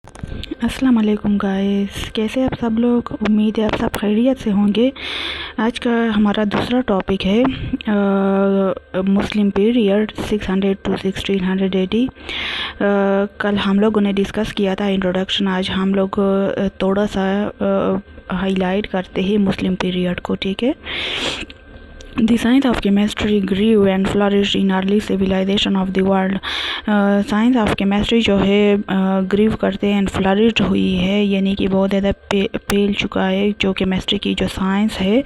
अस्सलाम वालेकुम गाइस, कैसे आप सब लोग। उम्मीद है आप सब खैरियत से होंगे। आज का हमारा दूसरा टॉपिक है मुस्लिम पीरियड 600 टू 1680। कल हम लोगों ने डिस्कस किया था इंट्रोडक्शन। आज हम लोग थोड़ा सा हाईलाइट करते हैं मुस्लिम पीरियड को, ठीक है। The science of chemistry grew and flourished in early civilization of the world। Science of chemistry जो है ग्रीव करते एंड फ्लरिश्ड हुई है, यानी कि बहुत ज़्यादा फैल चुका है जो केमिस्ट्री की जो साइंस है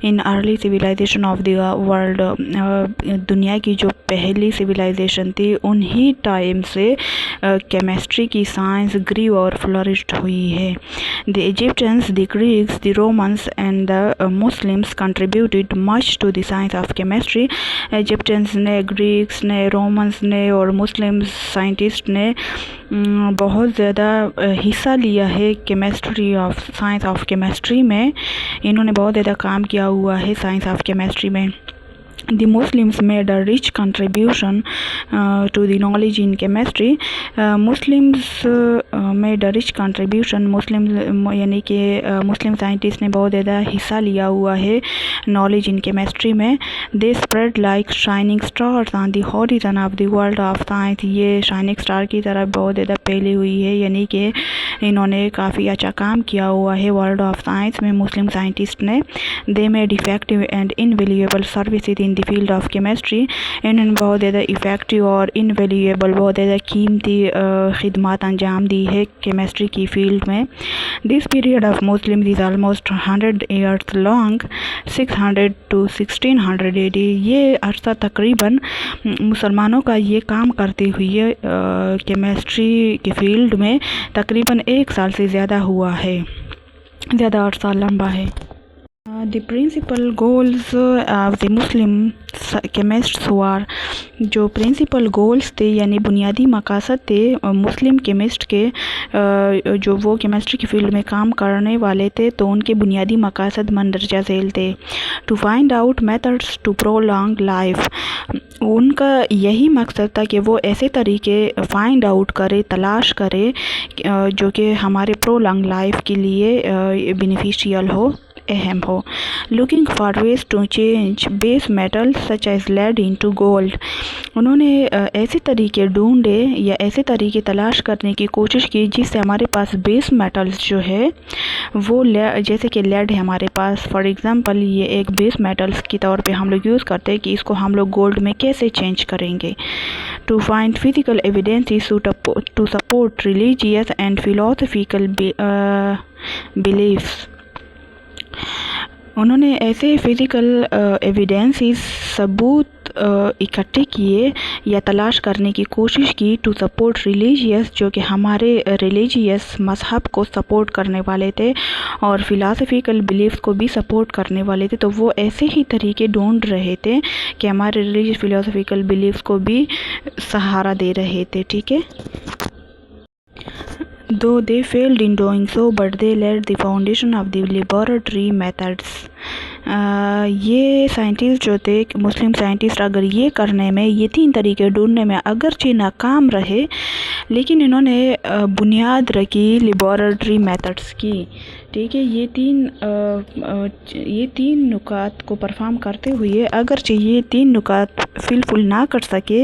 in early civilisation of the world. दुनिया की जो पहली सिविलाइजेशन थी उन्हीं टाइम से केमिस्ट्री की साइंस ग्रीव और फ्लरिश्ड हुई है। The Egyptians, the Greeks, the Romans and the Muslims contributed much to the science of chemistry. Egyptians ने, ग्रीक्स ने, रोमन्स ने और मुस्लिम साइंटिस्ट ने बहुत ज़्यादा हिस्सा लिया है chemistry of science of chemistry में। इन्होंने बहुत ज़्यादा काम किया हुआ है साइंस ऑफ केमिस्ट्री में। The Muslims made a rich contribution to the knowledge in chemistry। Muslims made a rich contribution। मुस्लिम यानी कि मुस्लिम साइंटिस्ट ने बहुत ज़्यादा हिस्सा लिया हुआ है नॉलेज इन केमिस्ट्री में। They spread like shining stars on the horizon of the world of science। ये शाइनिंग स्टार की तरह बहुत ज़्यादा फैली हुई है, यानी कि इन्होंने काफ़ी अच्छा काम किया हुआ है वर्ल्ड ऑफ साइंस में मुस्लिम साइंटिस्ट ने। They made effective and invaluable services in the field of chemistry. इन्होंने बहुत ज़्यादा इफ़ेक्टिव और इनवेल्यूएबल, बहुत ज़्यादा कीमती खिदमत अंजाम दी है केमिस्ट्री की फील्ड में। This period of Muslim is almost 100 years long, 600 to 1600 AD। ये अर्सा तकरीबन मुसलमानों का ये काम करते हुए केमिस्ट्री की फील्ड में तकरीबन 1 साल से ज़्यादा हुआ है, ज़्यादा अर्सा लंबा है। The principal goals of the Muslim chemists were, जो प्रिंसिपल गोल्स थे यानी बुनियादी मकासद थे मुस्लिम केमिस्ट के, जो वो केमिस्ट्री की फील्ड में काम करने वाले थे तो उनके बुनियादी मकासद मंदरजा झेल थे। To find out methods to prolong life. उनका यही मकसद था कि वो ऐसे तरीके फाइंड आउट करे, तलाश करे जो कि हमारे प्रोलॉन्ग लाइफ के लिए बेनिफिशियल हो, अहम हो। Looking for ways to change base metal such as lead into gold. उन्होंने ऐसे तरीके ढूंढे या ऐसे तरीके तलाश करने की कोशिश की जिससे हमारे पास बेस मेटल्स जो है वो जैसे कि लेड है हमारे पास, फॉर एग्ज़ाम्पल ये एक बेस मेटल्स के तौर पे हम लोग यूज़ करते हैं कि इसको हम लोग गोल्ड में कैसे चेंज करेंगे। To find physical evidences to support religious and philosophical beliefs. उन्होंने ऐसे फिज़िकल एविडेंसेस, सबूत इकट्ठे किए या तलाश करने की कोशिश की टू सपोर्ट रिलीजियस, जो कि हमारे रिलीजियस मज़हब को सपोर्ट करने वाले थे और फ़िलासफ़िकल बिलीफ्स को भी सपोर्ट करने वाले थे। तो वो ऐसे ही तरीके ढूंढ रहे थे कि हमारे रिलीजियस फ़िलासफ़िकल बिलीफ्स को भी सहारा दे रहे थे, ठीक है। Though they failed in doing so, but they laid the foundation of the laboratory methods। ये साइंटिस्ट जो थे मुस्लिम साइंटिस्ट, अगर ये करने में, ये 3 तरीके ढूंढने में अगरचे नाकाम रहे, लेकिन इन्होंने बुनियाद रखी लेबॉरेटरी मेथड्स की, ठीक है। ये तीन नुकात को परफॉर्म करते हुए अगरचे ये 3 नुकात फिलफुल ना कर सके,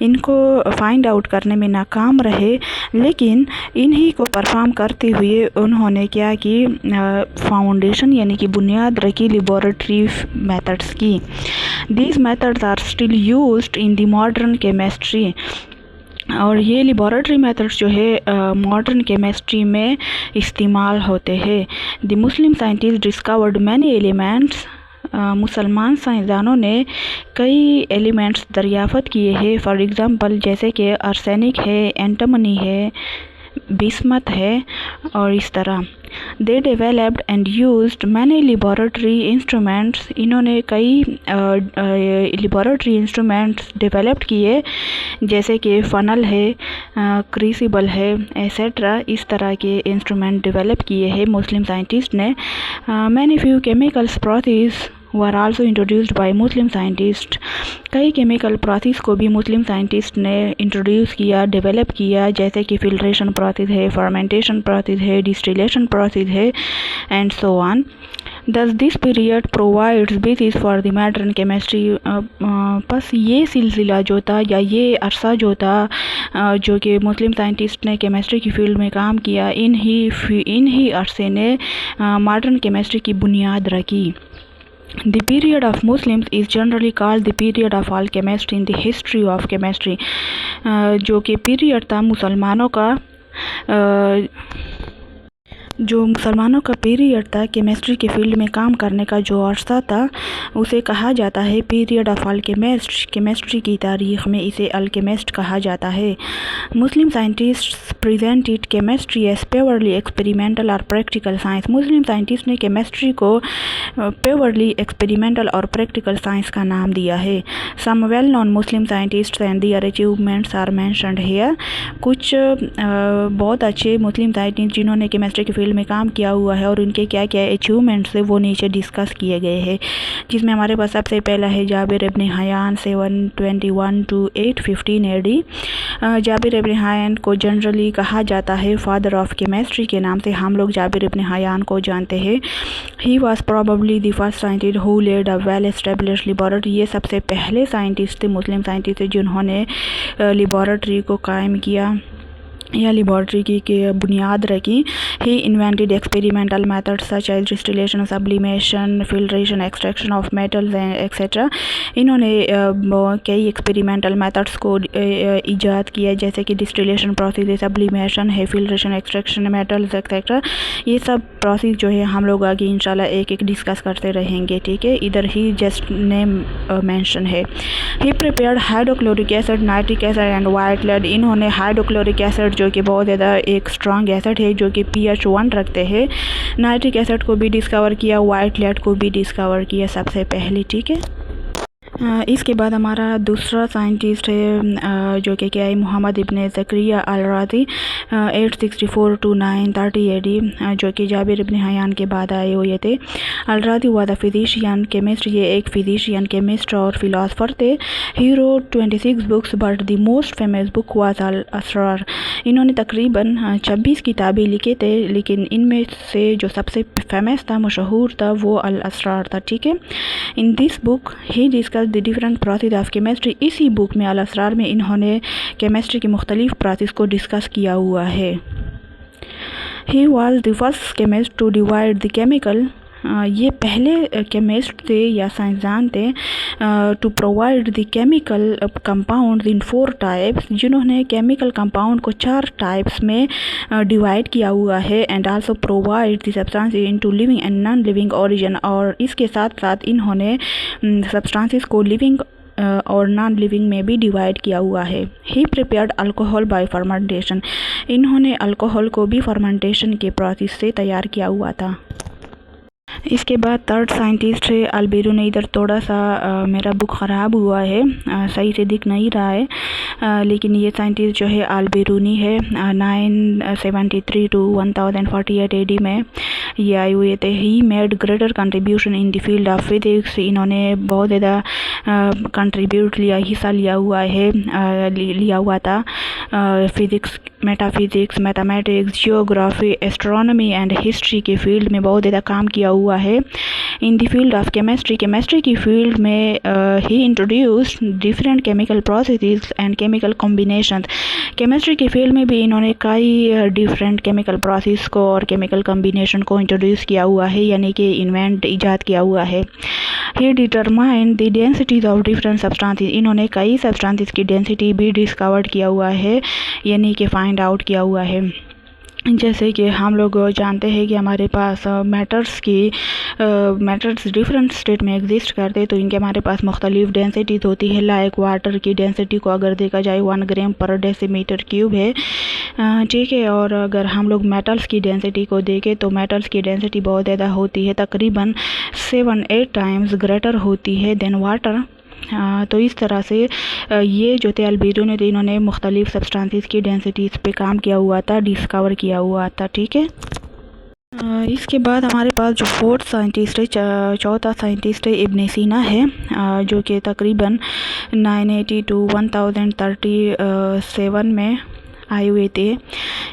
इनको फाइंड आउट करने में नाकाम रहे, लेकिन इन्हीं को परफॉर्म करते हुए उन्होंने क्या की, फाउंडेशन यानी कि बुनियाद रखी लेबॉरेटरी मेथड्स की। These methods are still used in the modern chemistry. और ये लेबॉरेटरी मेथड्स जो है मॉडर्न केमिस्ट्री में इस्तेमाल होते हैं। The Muslim scientist discovered many elements. मुसलमान साइंसदानों ने कई एलिमेंट्स दरियाफ़त किए हैं, फॉर एग्ज़ाम्पल जैसे कि आर्सेनिक है, एंटीमनी है, बिस्मत है और इस तरह। They developed and used many laboratory instruments. इन्होंने कई लेबॉरेटरी इंस्ट्रूमेंट्स डेवलप किए जैसे कि फ़नल है, क्रूसिबल है, एसेट्रा। इस तरह के इंस्ट्रूमेंट डेवलप किए हैं मुस्लिम साइंटिस्ट ने। Many few chemicals process were also introduced by Muslim scientist. कई केमिकल प्रोसेस को भी मुस्लिम साइंटिस्ट ने इंट्रोड्यूस किया, डेवलप किया, जैसे कि फिल्ट्रेशन प्रोसेस है, फर्मेंटेशन प्रोसेस है, डिस्टिलेशन प्रोसेस है and so on. Thus this period provides basis for the modern chemistry। बस ये सिलसिला जो था या ये अरसा जो था जो कि मुस्लिम साइंटिस्ट ने केमिस्ट्री की फील्ड में काम किया, इन ही अरसे ने मॉडर्न केमिस्ट्री की बुनियाद रखी। The period of Muslims is generally called the period of alchemist in the history of chemistry। जो कि पीरियड था मुसलमानों का पीरियड था केमिस्ट्री के फील्ड में काम करने का जो अरसा था, उसे कहा जाता है पीरियड ऑफ अल्केमिस्ट। केमिस्ट्री की तारीख़ में इसे अल्केमिस्ट कहा जाता है। Muslim scientists presented chemistry as purely experimental और प्रैक्टिकल साइंस। मुस्लिम साइंटिस्ट ने केमिस्ट्री को प्योरली एक्सपेरिमेंटल और प्रैक्टिकल साइंस का नाम दिया है। Some well known Muslim scientists and their achievements are mentioned here. कुछ बहुत अच्छे मुस्लिम साइंटिस्ट जिन्होंने केमिस्ट्री के फील्ड में काम किया हुआ है और उनके क्या क्या अचीवमेंट्स है वो नीचे डिस्कस किए गए हैं, जिसमें हमारे पास सबसे पहला है Jabir ibn Hayyan 721 to 815 AD। Jabir ibn Hayyan को जनरली कहा जाता है फादर ऑफ केमिस्ट्री के नाम से हम लोग जाबिर इब्न हयान को जानते हैं। He was probably the first scientist who led a well established laboratory. ये सबसे पहले साइंटिस्ट थे, मुस्लिम साइंटिस्ट थे, जिन्होंने लेबोरेटरी को कायम किया या लेबॉर्ट्री की बुनियाद रखी। He invented experimental methods such as distillation, sublimation, filtration, extraction of metals etcetera. इन्होंने कई एक्सपेरिमेंटल मेथड्स को ईजाद किया, जैसे कि डिस्टिलेशन प्रोसेस है, सब्लिमेशन है, फिल्ट्रेशन, एक्सट्रैक्शन मेटल्स एक्सेट्रा। ये सब प्रोसेस जो है हम लोग आगे इंशाल्लाह एक एक डिस्कस करते रहेंगे, ठीक है। इधर ही जस्ट नेम मेंशन है। He prepared hydrochloric acid, nitric acid and white lead. इन्होंने हाइड्रोक्लोरिक एसिड जो कि बहुत ज़्यादा एक स्ट्रॉन्ग एसिड है जो कि pH 1 रखते हैं, नाइट्रिक एसिड को भी डिस्कवर किया, वाइट लेड को भी डिस्कवर किया सबसे पहले, ठीक है। इसके बाद हमारा दूसरा साइंटिस्ट है जो कि क्या है मोहम्मद इब्न ज़करिया अल-राज़ी 864 to 930 AD, जो कि जाबिर इब्न हयान के बाद आए हुए थे। Al Razi was a physician chemist. ये एक फिजिशियन केमिस्ट और फिलासफर थे। He wrote 26 books but the most famous book was Al Asrar. इन्होंने तकरीबन 26 किताबें लिखे थे, लेकिन इनमें से जो सबसे फेमस था, मशहूर था, वो अल असरार था, ठीक है। In this book he discuss the different process of chemistry. इसी बुक में अल असरार में इन्होंने केमिस्ट्री की मुख्तलिफ प्रोसेस को डिस्कस किया हुआ है। He was the first chemist to divide the chemical. ये पहले केमिस्ट थे या साइंसदान थे to provide the chemical compound in 4 types, जिन्होंने केमिकल कंपाउंड को 4 टाइप्स में डिवाइड किया हुआ है। And also provide the substance into living and non living origin. और इसके साथ साथ इन्होंने सब्सटेंसेस को लिविंग और नॉन लिविंग में भी डिवाइड किया हुआ है। He prepared alcohol bye fermentation. इन्होंने अल्कोहल को भी फर्मेंटेशन के प्रोसेस से तैयार किया हुआ था। इसके बाद थर्ड साइंटिस्ट है अल-बिरूनी। इधर थोड़ा सा मेरा बुक ख़राब हुआ है, सही से दिख नहीं रहा है, लेकिन ये साइंटिस्ट जो है अल-बिरूनी है। 973 to 1048 AD में ये आए हुए थे। He made greater contribution in the field of physics. इन्होंने बहुत ज़्यादा कंट्रीब्यूट हिस्सा लिया हुआ था physics, metaphysics, mathematics, geography, astronomy and history के फील्ड में बहुत ज़्यादा काम किया हुआ है। In the field of chemistry की फील्ड में he introduced different chemical processes and chemical combination. Chemistry की फील्ड में भी इन्होंने कई डिफरेंट केमिकल प्रोसेस को और केमिकल कॉम्बिनेशन को इंट्रोड्यूस किया हुआ है, यानी कि ईजाद किया हुआ है। He determine the densities of different substances. इन्होंने कई सब्सटेंसेस की डेंसिटी भी डिस्कवर किया हुआ है, यानी कि फाइंड आउट किया हुआ है। जैसे कि हम लोग जानते हैं कि हमारे पास मैटर्स डिफरेंट स्टेट में एग्जिस्ट करते हैं, तो इनके हमारे पास मुख्तलिफ डेंसिटीज़ होती है। लाइक वाटर की डेंसिटी को अगर देखा जाए 1 ग्राम पर डेसीमीटर क्यूब है, ठीक है। और अगर हम लोग मेटल्स की डेंसिटी को देखें तो मेटल्स की डेंसिटी बहुत ज़्यादा होती है, तकरीबन 7-8 टाइम्स ग्रेटर होती है देन वाटर। तो इस तरह से ये जो थे अल-बिरूनी थे, इन्होंने मुख्तलिफ सब्सटेंसेस की डेंसिटीज़ पे काम किया हुआ था, डिस्कवर किया हुआ था, ठीक है। इसके बाद हमारे पास जो फोर्थ साइंटिस्ट है, चौथा साइंटिस्ट है, इब्न सीना है, जो कि तकरीबन 980 to 1037 में आए हुए थे।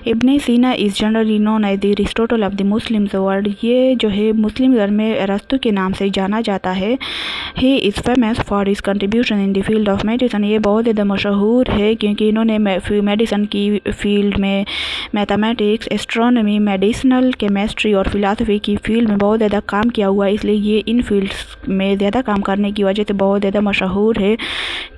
Ibn Sina is generally known as the Aristotle of the Muslims world. ये जो है मुस्लिम धर्म में अरस्तु के नाम से जाना जाता है। He is famous for his contribution in the field of medicine. ये बहुत ज़्यादा मशहूर है क्योंकि इन्होंने मेडिसन की फील्ड में, मैथमेटिक्स, एस्ट्रोनॉमी, मेडिसिनल केमिस्ट्री और फिलासफी की फील्ड में बहुत ज़्यादा काम किया हुआ है, इसलिए ये इन फील्ड्स में ज़्यादा काम करने की वजह से बहुत ज़्यादा मशहूर है।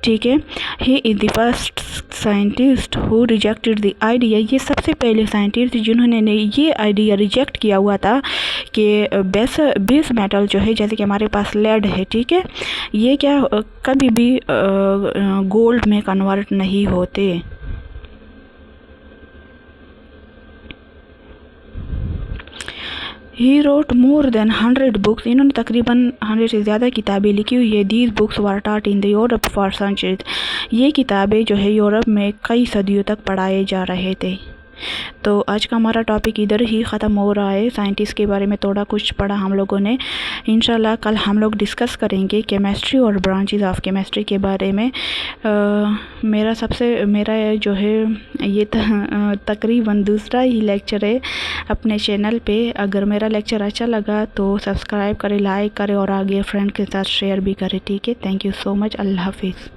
ठीक है, he is the first scientist who rejected the idea. ये सबसे पहले साइंटिस्ट जिन्होंने ये आइडिया रिजेक्ट किया हुआ था कि बेस मेटल जो है, जैसे कि हमारे पास लेड है, ठीक है, ये क्या कभी भी गोल्ड में कन्वर्ट नहीं होते। He wrote more than 100 books. इन्होंने तकरीबन 100 से ज़्यादा किताबें लिखी हुई है। These books were taught in the Europe for centuries. ये किताबें जो है यूरोप में कई सदियों तक पढ़ाए जा रहे थे। तो आज का हमारा टॉपिक इधर ही ख़त्म हो रहा है। साइंटिस्ट के बारे में थोड़ा कुछ पढ़ा हम लोगों ने। इंशाल्लाह कल हम लोग डिस्कस करेंगे केमिस्ट्री और ब्रांचेस ऑफ केमिस्ट्री के बारे में। मेरा जो है ये तकरीबन दूसरा ही लेक्चर है अपने चैनल पे। अगर मेरा लेक्चर अच्छा लगा तो सब्सक्राइब करें, लाइक करें और आगे फ्रेंड के साथ शेयर भी करें। ठीक है, थैंक यू सो मच। अल्लाह हाफिज़।